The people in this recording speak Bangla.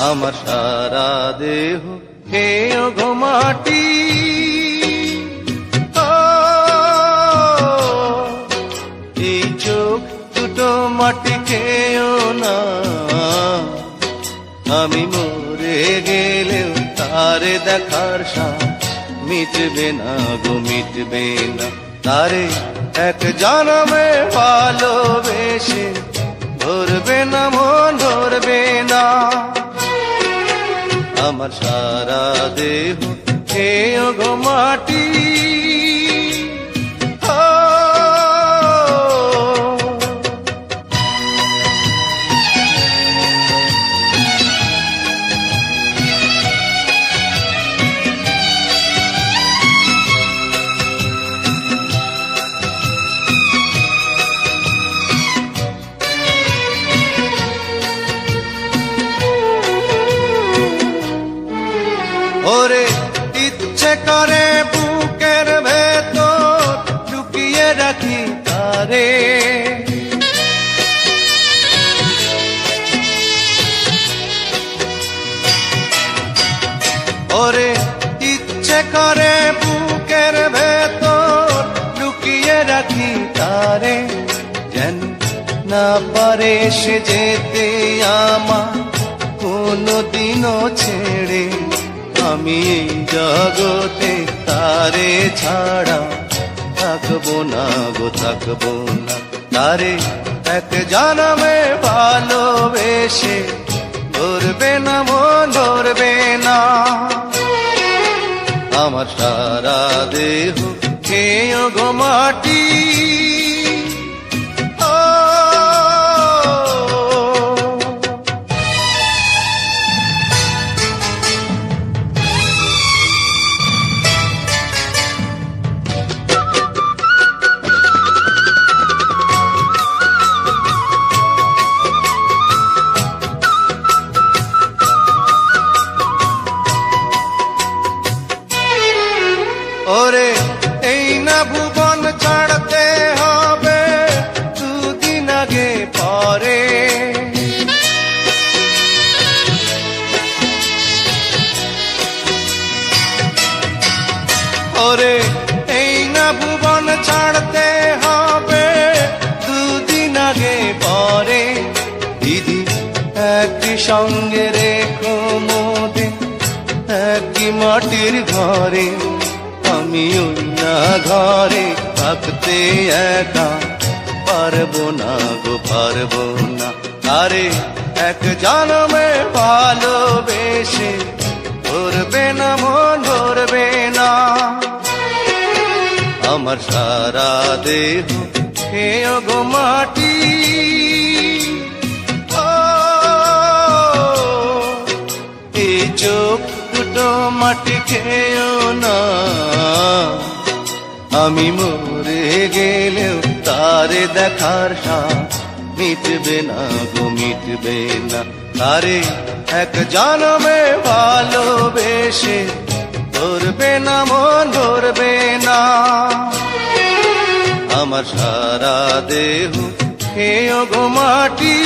আমার সারা দেহ খেয়ে গো মাটি। এই চোখ দুটো মাটি খেয়েও না, আমি মরে গেলেও তারে দেখার সাথ মিটবে না গো, মিটবে না। তারে এক জনমে ভালোবেসে ধরবে না মন, ধরবে না। আমার সারা দেহ খেয়ে গো মাটি। ওরে ইচ্ছে করে বুকের ভেতর লুকিয়ে রাখি তারে, ওরে ইচ্ছে করে বুকের ভেতর লুকিয়ে রাখি তারে। যেন না পারে সে যেতে আমার কোনদিনও ছেড়ে, আমি এই জগতে তারে ছাড়া থাকবো না গো, থাকবো না। তারে এক জনমে ভালোবেসে ধরবে না মন, ধরবে না। আমার সারা দেহ খেয়ে গো মাটি। ওরে এই না ভুবন ছাড়তে হবে দুদিন আগে পরে, ওরে এই না ভুবন ছাড়তে হবে দুদিন আগে পরে। দিদি একই সঙ্গে রেখো মোদের একই মাটির ঘরে, আমি ওই না ঘরে থাকতে একা পারবো না গো, পারবো না। আরে এক জনমে ভালোবেসে ধরবে না মন, ধরবে না। আমার সারা দেহ খেয়ে গো মাটি। এই চোখ দুটো মাটি খেয়েও না, আমি মরে গেলেও তারে দেখার সাথ মিটবে না গো, মিটবে না। তারে এক জনমে ভালোবেসে ধরবে না মন, ধরবে না। আমার সারা দেহ খেয়ে গো মাটি।